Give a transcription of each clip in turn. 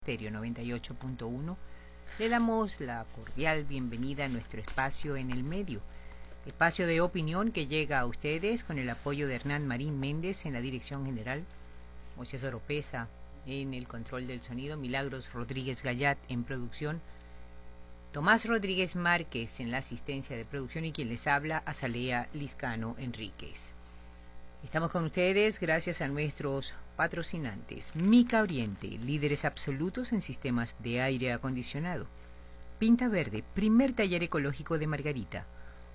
Stereo 98.1, le damos la cordial bienvenida a nuestro espacio en el medio, espacio de opinión que llega a ustedes con el apoyo de Hernán Marín Méndez en la dirección general, Moisés Oropesa en el control del sonido, Milagros Rodríguez Gallat en producción, Tomás Rodríguez Márquez en la asistencia de producción y quien les habla, Azalea Liscano Enríquez. Estamos con ustedes gracias a nuestros patrocinantes. Mica Oriente, líderes absolutos en sistemas de aire acondicionado. Pinta Verde, primer taller ecológico de Margarita.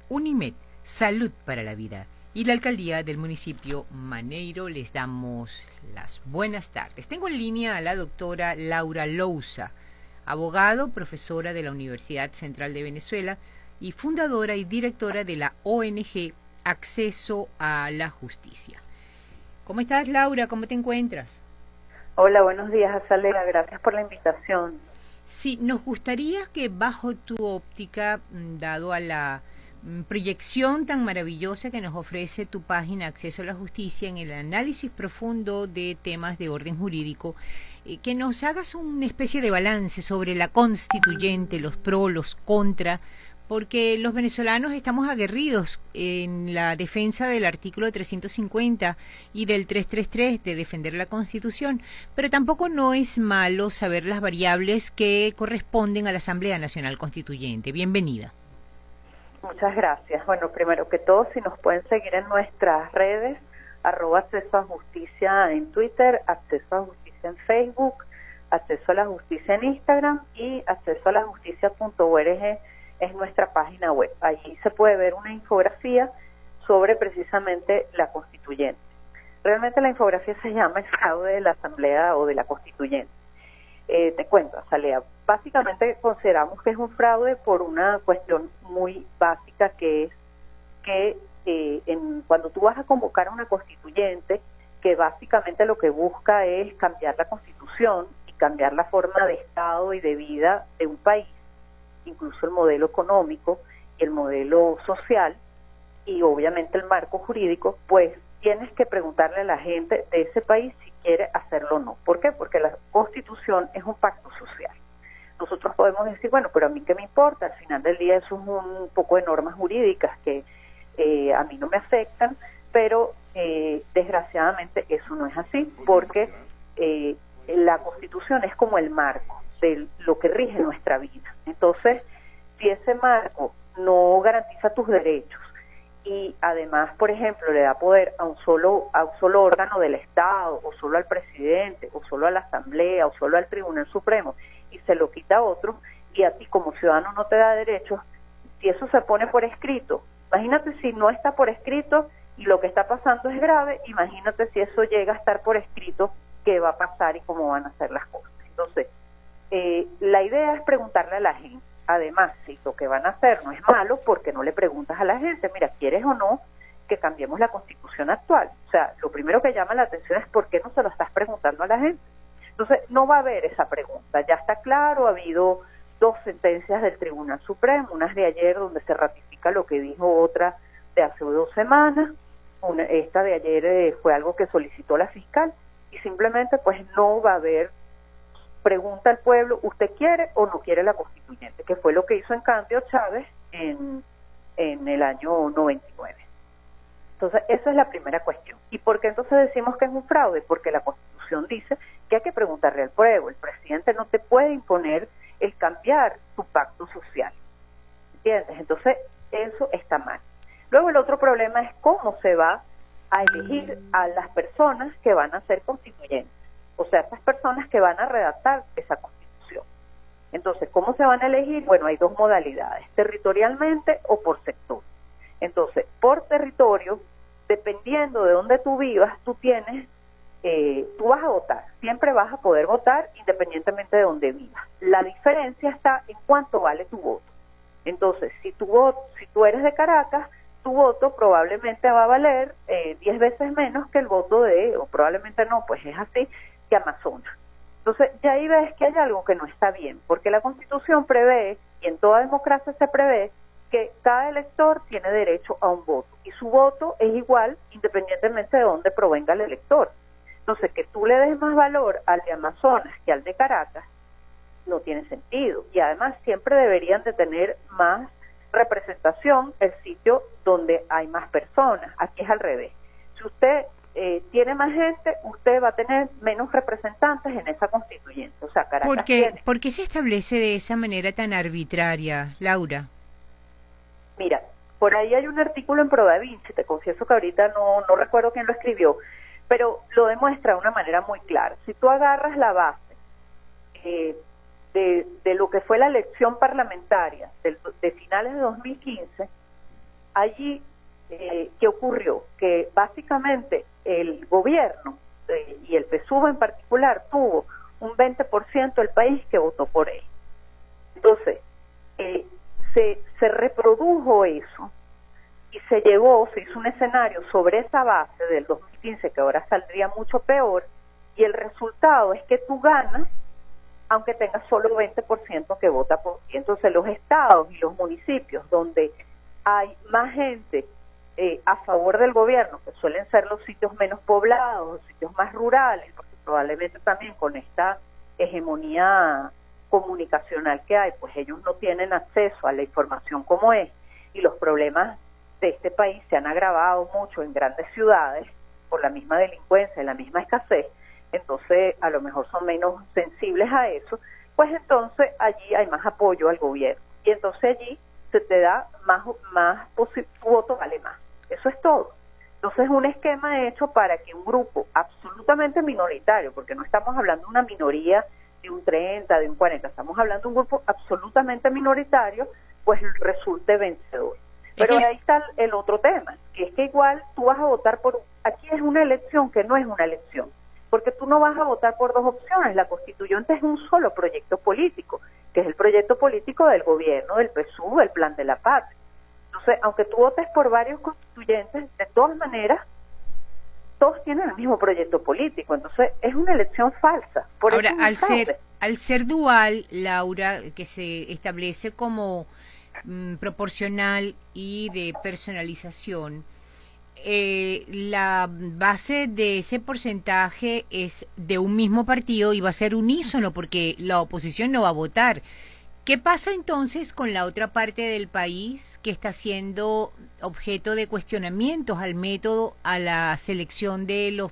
Unimed, salud para la vida. Y la alcaldía del municipio Maneiro, les damos las buenas tardes. Tengo en línea a la doctora Laura Lousa, abogado, profesora de la Universidad Central de Venezuela y fundadora y directora de la ONG Acceso a la Justicia. ¿Cómo estás, Laura? ¿Cómo te encuentras? Hola, buenos días, Azalea. Gracias por la invitación. Sí, nos gustaría que bajo tu óptica, dado a la proyección tan maravillosa que nos ofrece tu página Acceso a la Justicia en el análisis profundo de temas de orden jurídico, que nos hagas una especie de balance sobre la constituyente, los pros, los contra, porque los venezolanos estamos aguerridos en la defensa del artículo 350 y del 333 de defender la Constitución, pero tampoco no es malo saber las variables que corresponden a la Asamblea Nacional Constituyente. Bienvenida. Muchas gracias. Bueno, primero que todo, si nos pueden seguir en nuestras redes, @acceso a justicia en Twitter, acceso a justicia en Facebook, acceso a la justicia en Instagram y acceso a la justicia.org es nuestra página web. Allí se puede ver una infografía sobre precisamente la constituyente. Realmente la infografía se llama el fraude de la Asamblea o de la Constituyente. Te cuento, Azalea, básicamente consideramos que es un fraude por una cuestión muy básica, que es que cuando tú vas a convocar a una constituyente, que básicamente lo que busca es cambiar la Constitución y cambiar la forma de Estado y de vida de un país, incluso el modelo económico y el modelo social y obviamente el marco jurídico, pues tienes que preguntarle a la gente de ese país si quiere hacerlo o no. ¿Por qué? Porque la Constitución es un pacto social. Nosotros podemos decir, bueno, pero a mí qué me importa, al final del día eso es un poco de normas jurídicas que a mí no me afectan, pero desgraciadamente eso no es así, porque la Constitución es como el marco de lo que rige nuestra vida. Entonces, si ese marco no garantiza tus derechos y además, por ejemplo, le da poder a un solo órgano del Estado, o solo al presidente, o solo a la Asamblea, o solo al Tribunal Supremo, y se lo quita a otro, y a ti como ciudadano no te da derechos, si eso se pone por escrito, imagínate si no está por escrito y lo que está pasando es grave, imagínate si eso llega a estar por escrito, qué va a pasar y cómo van a ser las cosas. Entonces, la idea es preguntarle a la gente. Además, si lo que van a hacer no es malo, porque no le preguntas a la gente, mira, ¿quieres o no que cambiemos la Constitución actual? O sea, lo primero que llama la atención es por qué no se lo estás preguntando a la gente. Entonces, no va a haber esa pregunta. Ya está claro, ha habido 2 sentencias del Tribunal Supremo, unas de ayer donde se ratifica lo que dijo otra de hace 2 semanas. Esta de ayer fue algo que solicitó la fiscal y simplemente pues no va a haber pregunta al pueblo, ¿usted quiere o no quiere la constituyente? Que fue lo que hizo en cambio Chávez en el año 99. Entonces, esa es la primera cuestión. ¿Y por qué entonces decimos que es un fraude? Porque la Constitución dice que hay que preguntarle al pueblo. El presidente no te puede imponer el cambiar tu pacto social. ¿Entiendes? Entonces, eso está mal. Luego, el otro problema es cómo se va a elegir a las personas que van a ser constituyentes. O sea, estas personas que van a redactar esa Constitución. Entonces, ¿cómo se van a elegir? Bueno, hay 2 modalidades, territorialmente o por sector. Entonces, por territorio, dependiendo de dónde tú vivas, tú vas a votar. Siempre vas a poder votar independientemente de dónde vivas. La diferencia está en cuánto vale tu voto. Entonces, si tú eres de Caracas, tu voto probablemente va a valer 10 veces menos que el voto o probablemente no, pues es así, que Amazonas. Entonces, ya ahí ves que hay algo que no está bien, porque la Constitución prevé, y en toda democracia se prevé, que cada elector tiene derecho a un voto, y su voto es igual independientemente de dónde provenga el elector. Entonces, que tú le des más valor al de Amazonas que al de Caracas, no tiene sentido. Y además siempre deberían de tener más representación el sitio donde hay más personas. Aquí es al revés. Si usted tiene más gente, usted va a tener menos representantes en esa constituyente. O sea, Caracas ¿Por qué se establece de esa manera tan arbitraria, Laura? Mira, por ahí hay un artículo en ProDaVinci, te confieso que ahorita no recuerdo quién lo escribió, pero lo demuestra de una manera muy clara. Si tú agarras la base de lo que fue la elección parlamentaria de finales de 2015, allí, ¿qué ocurrió? Que básicamente el gobierno y el PSUV en particular tuvo un 20% del país que votó por él. Entonces, se reprodujo eso y se hizo un escenario sobre esa base del 2015 que ahora saldría mucho peor, y el resultado es que tú ganas aunque tengas solo 20% que vota por ti. Entonces los estados y los municipios donde hay más gente a favor del gobierno, que suelen ser los sitios menos poblados, los sitios más rurales, porque probablemente también con esta hegemonía comunicacional que hay, pues ellos no tienen acceso a la información como es, y los problemas de este país se han agravado mucho en grandes ciudades por la misma delincuencia y la misma escasez. Entonces a lo mejor son menos sensibles a eso, pues entonces allí hay más apoyo al gobierno, y entonces allí se te da tu voto vale más. Eso es todo. Entonces es un esquema hecho para que un grupo absolutamente minoritario, porque no estamos hablando de una minoría de un 30, de un 40, estamos hablando de un grupo absolutamente minoritario, pues resulte vencedor. Pero ahí está el otro tema, que es que igual tú vas a votar aquí es una elección que no es una elección, porque tú no vas a votar por dos opciones. La constituyente es un solo proyecto político, que es el proyecto político del gobierno, del PSUV, el Plan de la Patria. Entonces, aunque tú votes por varios constituyentes, de todas maneras, todos tienen el mismo proyecto político. Entonces, es una elección falsa. Ahora, al ser dual, Laura, que se establece como proporcional y de personalización, la base de ese porcentaje es de un mismo partido y va a ser unísono porque la oposición no va a votar. ¿Qué pasa entonces con la otra parte del país que está siendo objeto de cuestionamientos al método, a la selección de los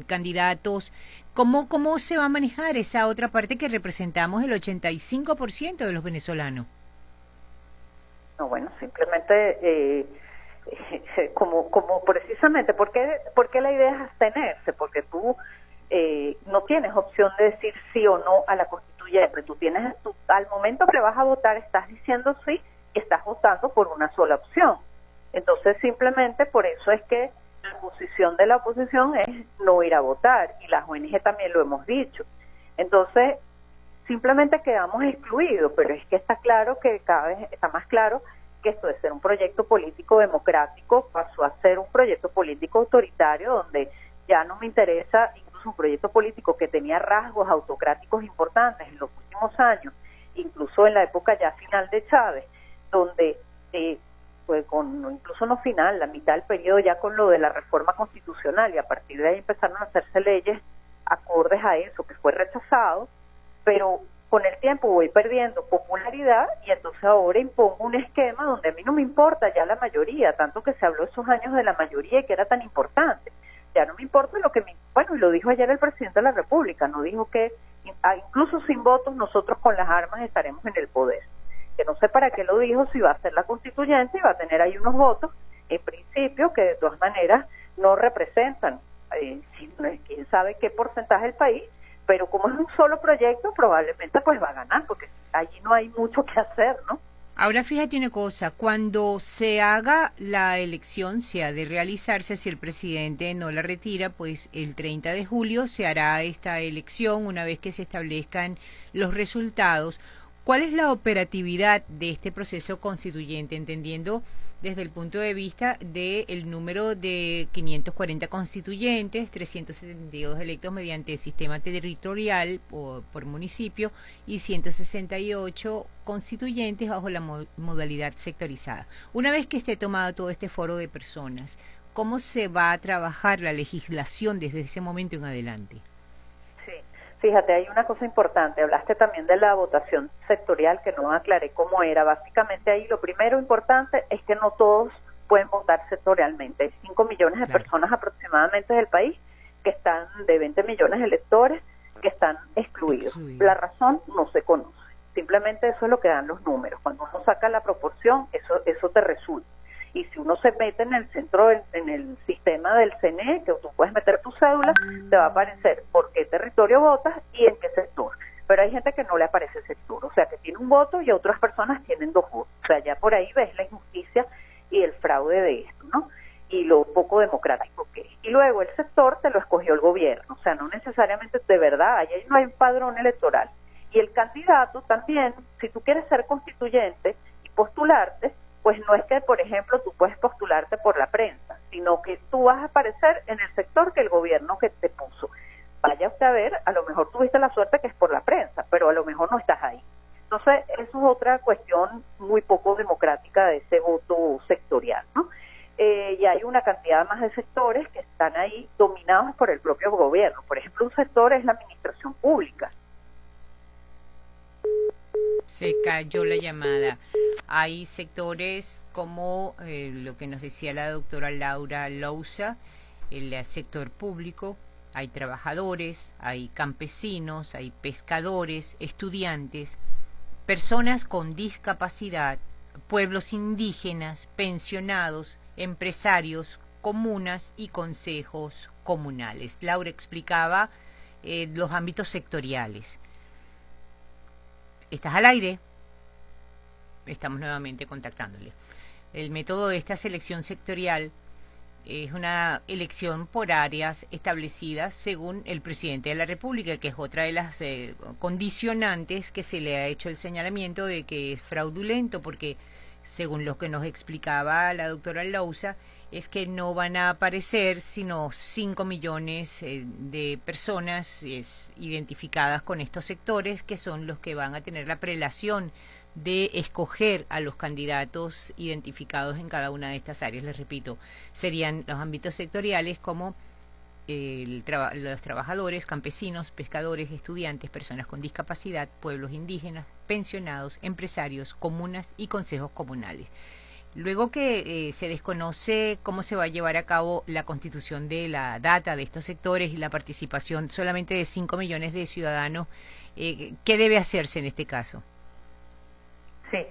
candidatos? ¿Cómo se va a manejar esa otra parte que representamos el 85% de los venezolanos? No, bueno, simplemente como precisamente, ¿por qué la idea es abstenerse? Porque tú no tienes opción de decir sí o no a la constituyente. Tú tienes, al momento que vas a votar, estás diciendo sí y estás votando por una sola opción. Entonces, simplemente por eso es que la posición de la oposición es no ir a votar, y las ONG también lo hemos dicho. Entonces, simplemente quedamos excluidos, pero es que está claro que cada vez está más claro que esto de ser un proyecto político democrático pasó a ser un proyecto político autoritario, donde ya no me interesa, incluso un proyecto político que tenía rasgos autocráticos importantes en los últimos años, incluso en la época ya final de Chávez, donde pues incluso no final, la mitad del periodo ya con lo de la reforma constitucional, y a partir de ahí empezaron a hacerse leyes acordes a eso, que fue rechazado, pero con el tiempo voy perdiendo popularidad, y entonces ahora impongo un esquema donde a mí no me importa ya la mayoría, tanto que se habló esos años de la mayoría y que era tan importante. Ya no me importa y lo dijo ayer el presidente de la República, no dijo que incluso sin votos nosotros con las armas estaremos en el poder. Que no sé para qué lo dijo, si va a ser la constituyente y va a tener ahí unos votos, en principio, que de todas maneras no representan, quién sabe qué porcentaje del país, pero como es un solo proyecto, probablemente pues va a ganar, porque allí no hay mucho que hacer, ¿no? Ahora fíjate una cosa, cuando se haga la elección, si ha de realizarse, si el presidente no la retira, pues el 30 de julio se hará esta elección una vez que se establezcan los resultados. ¿Cuál es la operatividad de este proceso constituyente, entendiendo desde el punto de vista del número de 540 constituyentes, 372 electos mediante sistema territorial por municipio y 168 constituyentes bajo la modalidad sectorizada? Una vez que esté tomado todo este foro de personas, ¿cómo se va a trabajar la legislación desde ese momento en adelante? Sí, Fíjate, hay una cosa importante. Hablaste también de la votación sectorial, que no aclaré cómo era. Básicamente ahí lo primero importante es que no todos pueden votar sectorialmente. Hay 5 millones de personas aproximadamente del país que están, de 20 millones de electores, que están excluidos. La razón no se conoce. Simplemente eso es lo que dan los números. Cuando uno saca la proporción, eso te resulta. Y si uno se mete en el centro, en el sistema del CNE, que tú puedes meter tu cédula, te va a aparecer por qué territorio votas y en qué sector. Pero hay gente que no le aparece sector, o sea, que tiene un voto y otras personas tienen 2 votos. O sea, ya por ahí ves la injusticia y el fraude de esto, ¿no? Y lo poco democrático que es. Y luego el sector te lo escogió el gobierno, o sea, no necesariamente de verdad, ahí no hay un padrón electoral. Y el candidato también, si tú quieres ser constituyente y postularte, pues no es que, por ejemplo, tú puedes postularte por la prensa, sino que tú vas a aparecer en el sector que el gobierno que te puso. Vaya usted a ver, a lo mejor tuviste la suerte que es por la prensa, pero a lo mejor no estás ahí. Entonces, eso es otra cuestión muy poco democrática de ese voto sectorial, ¿no? Y hay una cantidad más de sectores que están ahí dominados por el propio gobierno. Por ejemplo, un sector es la administración pública. Se cayó la llamada. Hay sectores como lo que nos decía la doctora Laura Lousa, el sector público, hay trabajadores, hay campesinos, hay pescadores, estudiantes, personas con discapacidad, pueblos indígenas, pensionados, empresarios, comunas y consejos comunales. Laura explicaba los ámbitos sectoriales. ¿Estás al aire? Estamos nuevamente contactándole. El método de esta selección sectorial es una elección por áreas establecidas según el presidente de la República, que es otra de las condicionantes que se le ha hecho el señalamiento de que es fraudulento, porque según lo que nos explicaba la doctora Lousa, es que no van a aparecer sino 5 millones de personas identificadas con estos sectores, que son los que van a tener la prelación de escoger a los candidatos identificados en cada una de estas áreas. Les repito, serían los ámbitos sectoriales como los trabajadores, campesinos, pescadores, estudiantes, personas con discapacidad, pueblos indígenas, pensionados, empresarios, comunas y consejos comunales. Luego que se desconoce cómo se va a llevar a cabo la constitución de la data de estos sectores y la participación solamente de 5 millones de ciudadanos, ¿qué debe hacerse en este caso? Sí,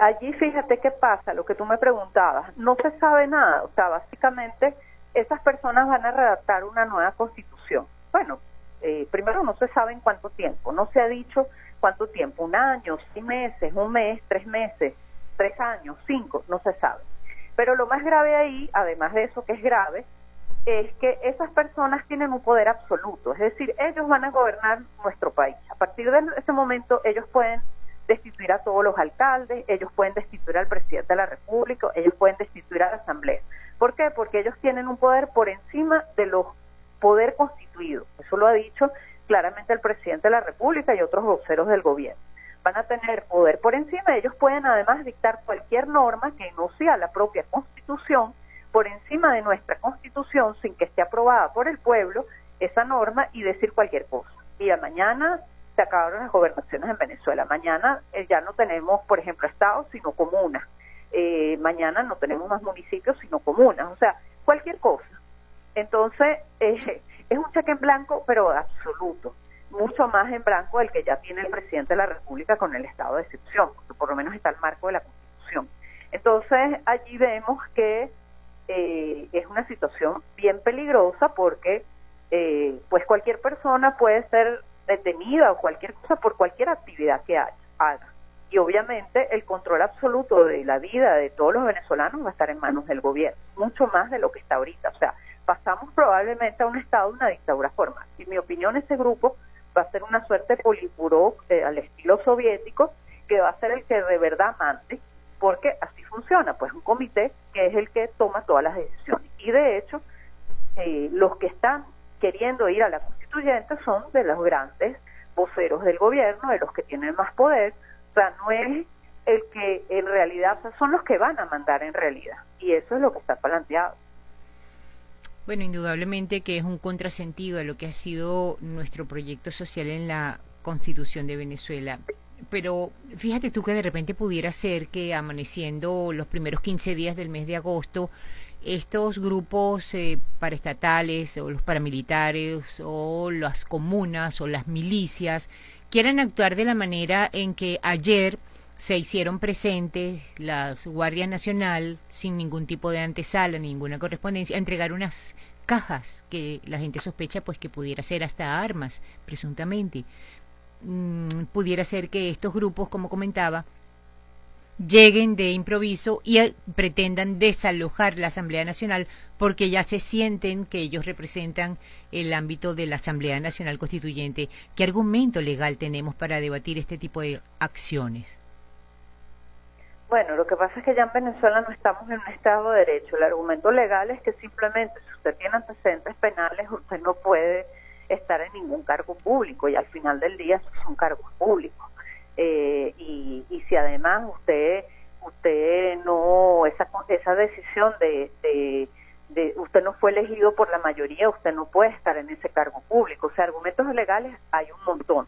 allí fíjate qué pasa, lo que tú me preguntabas, no se sabe nada, o sea, básicamente esas personas van a redactar una nueva constitución. Bueno, primero no se sabe en cuánto tiempo, no se ha dicho cuánto tiempo, 1 año, 6 meses, 1 mes, 3 meses, 3 años, 5, no se sabe. Pero lo más grave ahí, además de eso que es grave, es que esas personas tienen un poder absoluto, es decir, ellos van a gobernar nuestro país. A partir de ese momento ellos pueden destituir a todos los alcaldes, ellos pueden destituir al presidente de la República, ellos pueden destituir a la Asamblea. ¿Por qué? Porque ellos tienen un poder por encima de los poder constituidos. Eso lo ha dicho claramente el presidente de la República y otros voceros del gobierno. Van a tener poder por encima, ellos pueden además dictar cualquier norma que no sea la propia Constitución, por encima de nuestra Constitución, sin que esté aprobada por el pueblo, esa norma, y decir cualquier cosa. Y a mañana se acabaron las gobernaciones en Venezuela. Mañana ya no tenemos, por ejemplo, estados, sino comunas. Mañana no tenemos más municipios, sino comunas. O sea, cualquier cosa. Entonces, es un cheque en blanco, pero absoluto. Mucho más en blanco del que ya tiene el presidente de la República con el estado de excepción, porque por lo menos está el marco de la Constitución. Entonces, allí vemos que es una situación bien peligrosa porque pues cualquier persona puede ser detenida o cualquier cosa por cualquier actividad que haga. Y obviamente el control absoluto de la vida de todos los venezolanos va a estar en manos del gobierno, mucho más de lo que está ahorita. O sea, pasamos probablemente a un estado de una dictadura formal. En mi opinión, ese grupo va a ser una suerte de politburó al estilo soviético, que va a ser el que de verdad mande, porque así funciona, pues un comité que es el que toma todas las decisiones. Y de hecho, los que están queriendo ir a la constituyente son de los grandes voceros del gobierno, de los que tienen más poder. O sea, no es el que en realidad, o sea, son los que van a mandar en realidad. Y eso es lo que está planteado. Bueno, indudablemente que es un contrasentido de lo que ha sido nuestro proyecto social en la Constitución de Venezuela. Pero fíjate tú que de repente pudiera ser que amaneciendo los primeros 15 días del mes de agosto, estos grupos paraestatales o los paramilitares o las comunas o las milicias quieran actuar de la manera en que ayer se hicieron presentes las Guardias Nacional sin ningún tipo de antesala, ninguna correspondencia, a entregar unas cajas que la gente sospecha pues que pudiera ser hasta armas, presuntamente. Pudiera ser que estos grupos, como comentaba, lleguen de improviso y pretendan desalojar la Asamblea Nacional porque ya se sienten que ellos representan el ámbito de la Asamblea Nacional Constituyente. ¿Qué argumento legal tenemos para debatir este tipo de acciones? Bueno, lo que pasa es que ya en Venezuela no estamos en un Estado de Derecho. El argumento legal es que simplemente si usted tiene antecedentes penales, usted no puede estar en ningún cargo público y al final del día esos son cargos públicos. Y si además usted no, esa decisión de usted no fue elegido por la mayoría, usted no puede estar en ese cargo público. O sea, argumentos legales hay un montón.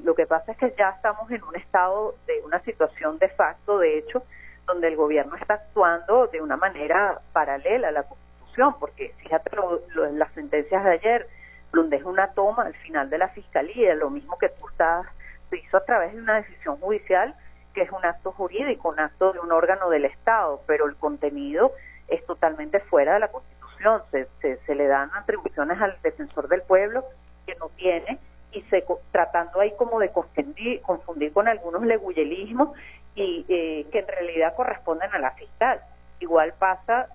Lo que pasa es que ya estamos en un estado de una situación de facto, de hecho, donde el gobierno está actuando de una manera paralela a la Constitución, porque fíjate en las sentencias de ayer, donde es una toma al final de la Fiscalía, lo mismo que se hizo a través de una decisión judicial, que es un acto jurídico, un acto de un órgano del Estado, pero el contenido es totalmente fuera de la Constitución, se le dan atribuciones al defensor del pueblo que no tiene, y tratando ahí como de confundir con algunos leguleyelismos y que en realidad corresponden a la fiscal. Igual pasa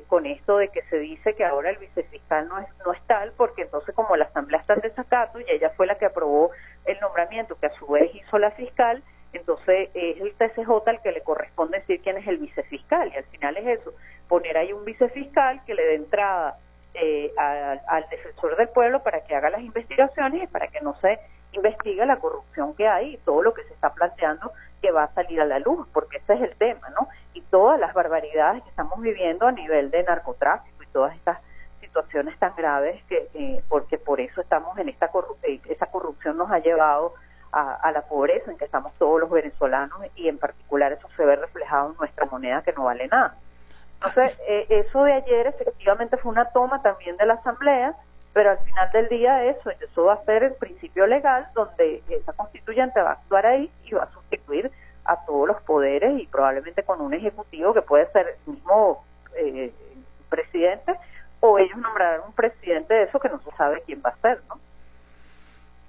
con esto de que se dice que ahora el vicefiscal no es tal, porque entonces como la Asamblea está en desacato y ella fue la que aprobó el nombramiento que a su vez hizo la fiscal, entonces es el TCJ al que le corresponde decir quién es el vicefiscal, y al final es eso, poner ahí un vicefiscal que le dé entrada al defensor del pueblo para que haga las investigaciones y para que no se investigue la corrupción que hay y todo lo que se está planteando que va a salir a la luz, porque ese es el tema, ¿no? Y todas las barbaridades que estamos viviendo a nivel de narcotráfico y todas estas situaciones tan graves porque por eso estamos en esa corrupción nos ha llevado a la pobreza en que estamos todos los venezolanos, y en particular eso se ve reflejado en nuestra moneda que no vale nada. Entonces, eso de ayer efectivamente fue una toma también de la Asamblea, pero al final del día eso va a ser el principio legal donde esa constituyente va a actuar ahí y va a sustituir a todos los poderes, y probablemente con un ejecutivo que puede ser el mismo presidente, o ellos nombrarán un presidente de eso que no se sabe quién va a ser, ¿no?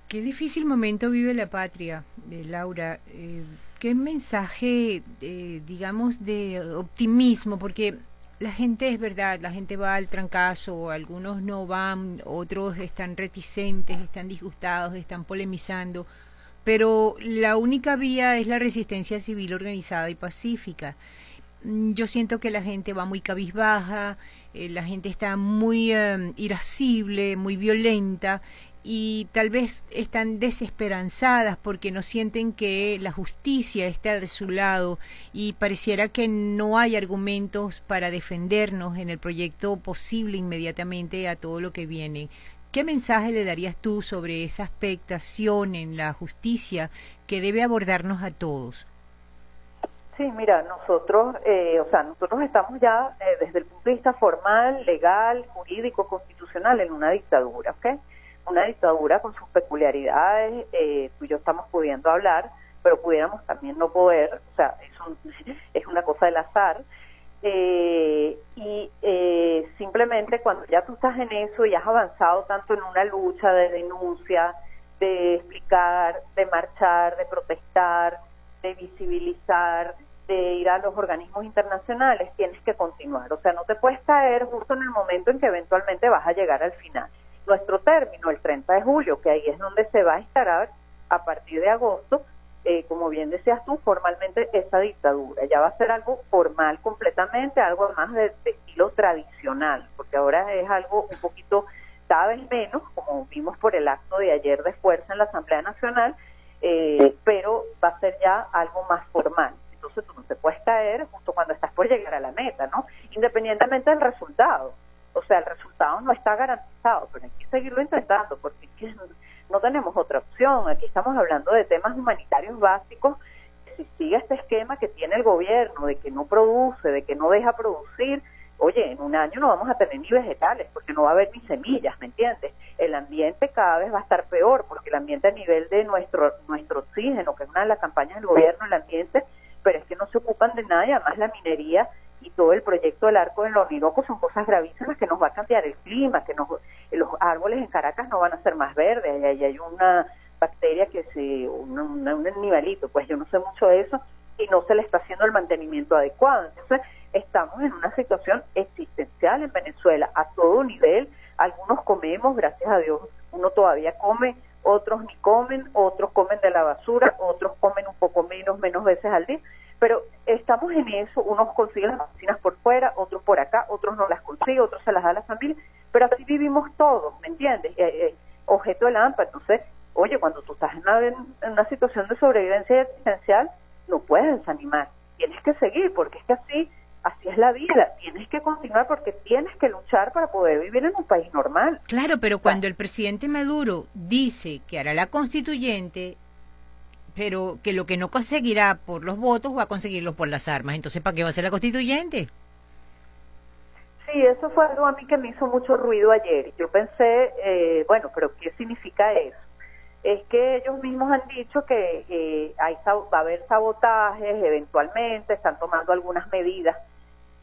Qué difícil momento vive la patria, Laura. Qué mensaje, digamos, de optimismo, porque la gente es verdad, la gente va al trancazo, algunos no van, otros están reticentes, están disgustados, están polemizando, pero la única vía es la resistencia civil organizada y pacífica. Yo siento que la gente va muy cabizbaja, la gente está muy irascible, muy violenta, y tal vez están desesperanzadas porque no sienten que la justicia está de su lado, y pareciera que no hay argumentos para defendernos en el proyecto posible inmediatamente a todo lo que viene. ¿Qué mensaje le darías tú sobre esa expectación en la justicia que debe abordarnos a todos? Sí, mira, nosotros estamos ya desde el punto de vista formal, legal, jurídico, constitucional en una dictadura, ¿ok? Una dictadura con sus peculiaridades, tú y yo estamos pudiendo hablar, pero pudiéramos también no poder, o sea, es una cosa del azar, simplemente cuando ya tú estás en eso y has avanzado tanto en una lucha de denuncia, de explicar, de marchar, de protestar, de visibilizar, de ir a los organismos internacionales, tienes que continuar, o sea, no te puedes caer justo en el momento en que eventualmente vas a llegar al final. Nuestro término, el 30 de julio, que ahí es donde se va a instalar a partir de agosto, como bien decías tú, formalmente esa dictadura. Ya va a ser algo formal completamente, algo más de estilo tradicional, porque ahora es algo un poquito, cada vez menos, como vimos por el acto de ayer de fuerza en la Asamblea Nacional, pero va a ser ya algo más formal. Entonces tú no te puedes caer justo cuando estás por llegar a la meta, ¿no? Independientemente del resultado. O sea, el resultado no está garantizado, pero hay que seguirlo intentando, porque es que no tenemos otra opción. Aquí estamos hablando de temas humanitarios básicos. Si sigue este esquema que tiene el gobierno de que no produce, de que no deja producir, oye, en un año no vamos a tener ni vegetales, porque no va a haber ni semillas, ¿me entiendes? El ambiente cada vez va a estar peor, porque el ambiente a nivel de nuestro oxígeno, que es una de las campañas del gobierno, el ambiente, pero es que no se ocupan de nada, y además la minería y todo el proyecto del Arco del Orinoco son cosas gravísimas que nos va a cambiar el clima, que los árboles en Caracas no van a ser más verdes, y hay una bacteria un animalito, pues yo no sé mucho de eso, y no se le está haciendo el mantenimiento adecuado. Entonces estamos en una situación existencial en Venezuela a todo nivel. Algunos comemos, gracias a Dios, uno todavía come, otros ni comen, otros comen de la basura, otros comen un poco menos veces al día, pero estamos en eso. Unos consiguen las vacunas por fuera, otros por acá, otros no las consiguen, otros se las da a la familia, pero así vivimos todos, ¿me entiendes? Objeto del AMPA. Entonces, oye, cuando tú estás en una situación de sobrevivencia existencial, no puedes desanimar, tienes que seguir, porque es que así es la vida, tienes que continuar porque tienes que luchar para poder vivir en un país normal. Claro, pero cuando el presidente Maduro dice que hará la constituyente, pero que lo que no conseguirá por los votos va a conseguirlos por las armas, entonces ¿para qué va a ser la constituyente? Sí, eso fue algo a mí que me hizo mucho ruido ayer. Yo pensé, bueno, pero ¿qué significa eso? Es que ellos mismos han dicho que va a haber sabotajes eventualmente, están tomando algunas medidas.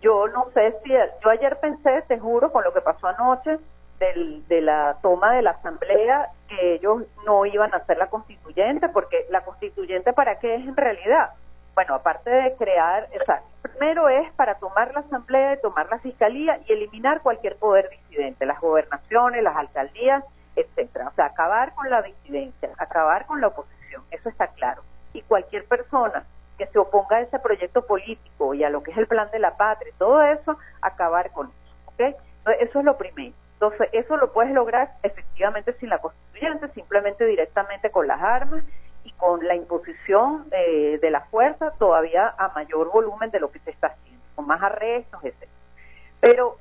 Yo no sé si, yo ayer pensé, te juro, con lo que pasó anoche, de la toma de la asamblea, que ellos no iban a hacer la constituyente, porque la constituyente, ¿para qué es en realidad? Bueno, aparte de crear, o sea, primero es para tomar la asamblea, tomar la fiscalía y eliminar cualquier poder disidente, las gobernaciones, las alcaldías, etcétera. O sea, acabar con la disidencia, acabar con la oposición, eso está claro. Y cualquier persona que se oponga a ese proyecto político y a lo que es el plan de la patria, todo eso, acabar con eso, ¿ok? Entonces, eso es lo primero. Entonces, eso lo puedes lograr efectivamente sin la constituyente, simplemente directamente con las armas y con la imposición de la fuerza todavía a mayor volumen de lo que se está haciendo, con más arrestos, etc. Pero,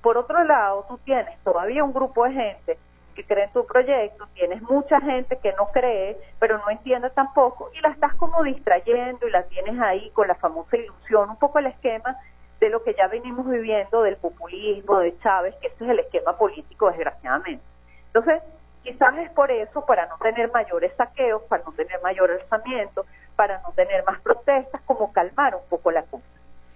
por otro lado, tú tienes todavía un grupo de gente que cree en tu proyecto, tienes mucha gente que no cree, pero no entiende tampoco, y la estás como distrayendo y la tienes ahí con la famosa ilusión, un poco el esquema de lo que ya venimos viviendo del populismo, de Chávez, que ese es el esquema político, desgraciadamente. Entonces, quizás es por eso, para no tener mayores saqueos, para no tener mayor alzamiento, para no tener más protestas, como calmar un poco la cosa,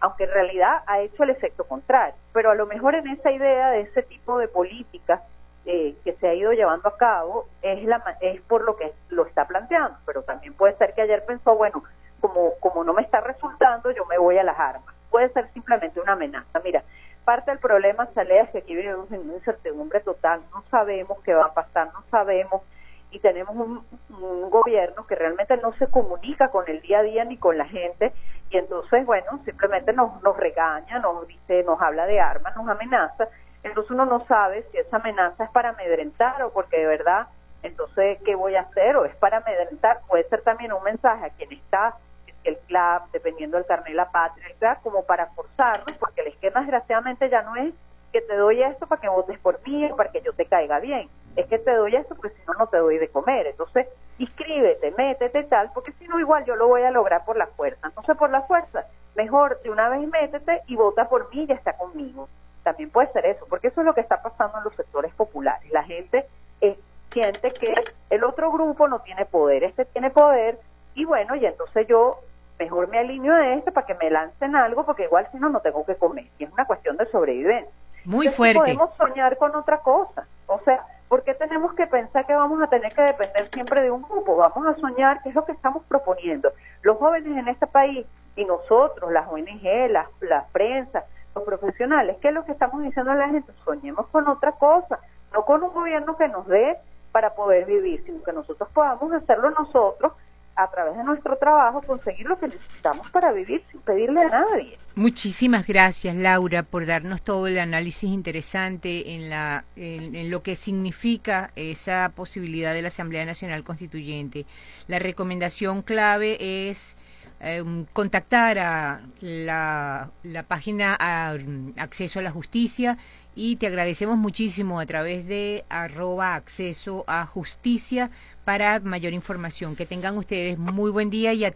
aunque en realidad ha hecho el efecto contrario. Pero a lo mejor en esa idea de ese tipo de política que se ha ido llevando a cabo es por lo que lo está planteando, pero también puede ser que ayer pensó, bueno, como no me está resultando, yo me voy a las armas. Puede ser simplemente una amenaza. Mira, parte del problema, Saleh, es que aquí vivimos en una incertidumbre total, no sabemos qué va a pasar, no sabemos, y tenemos un gobierno que realmente no se comunica con el día a día ni con la gente, y entonces, bueno, simplemente nos regaña, nos dice, nos habla de armas, nos amenaza. Entonces uno no sabe si esa amenaza es para amedrentar o porque de verdad, entonces, ¿qué voy a hacer? O es para amedrentar, puede ser también un mensaje a quien está, el CLAP, dependiendo del carnet de la patria, el CLAP, como para forzarnos, porque el esquema desgraciadamente ya no es que te doy esto para que votes por mí o para que yo te caiga bien, es que te doy esto porque si no, no te doy de comer. Entonces, inscríbete, métete tal, porque si no, igual yo lo voy a lograr por la fuerza. Entonces, por la fuerza, mejor de una vez métete y vota por mí y ya está conmigo. También puede ser eso, porque eso es lo que está pasando en los sectores populares. La gente siente que el otro grupo no tiene poder, este tiene poder, y bueno, y entonces yo mejor me alineo a este para que me lancen algo, porque igual si no, no tengo que comer. Y es una cuestión de sobrevivencia. Muy Entonces, fuerte. podemos soñar con otra cosa. O sea, ¿por qué tenemos que pensar que vamos a tener que depender siempre de un grupo? Vamos a soñar, que es lo que estamos proponiendo. Los jóvenes en este país y nosotros, las ONG, la prensa, los profesionales, ¿qué es lo que estamos diciendo a la gente? Soñemos con otra cosa, no con un gobierno que nos dé para poder vivir, sino que nosotros podamos hacerlo nosotros a través de nuestro trabajo, conseguir lo que necesitamos para vivir sin pedirle a nadie. Muchísimas gracias, Laura, por darnos todo el análisis interesante en lo que significa esa posibilidad de la Asamblea Nacional Constituyente. La recomendación clave es contactar a la página Acceso a la Justicia y te agradecemos muchísimo a través de @acceso a justicia para mayor información. Que tengan ustedes muy buen día y a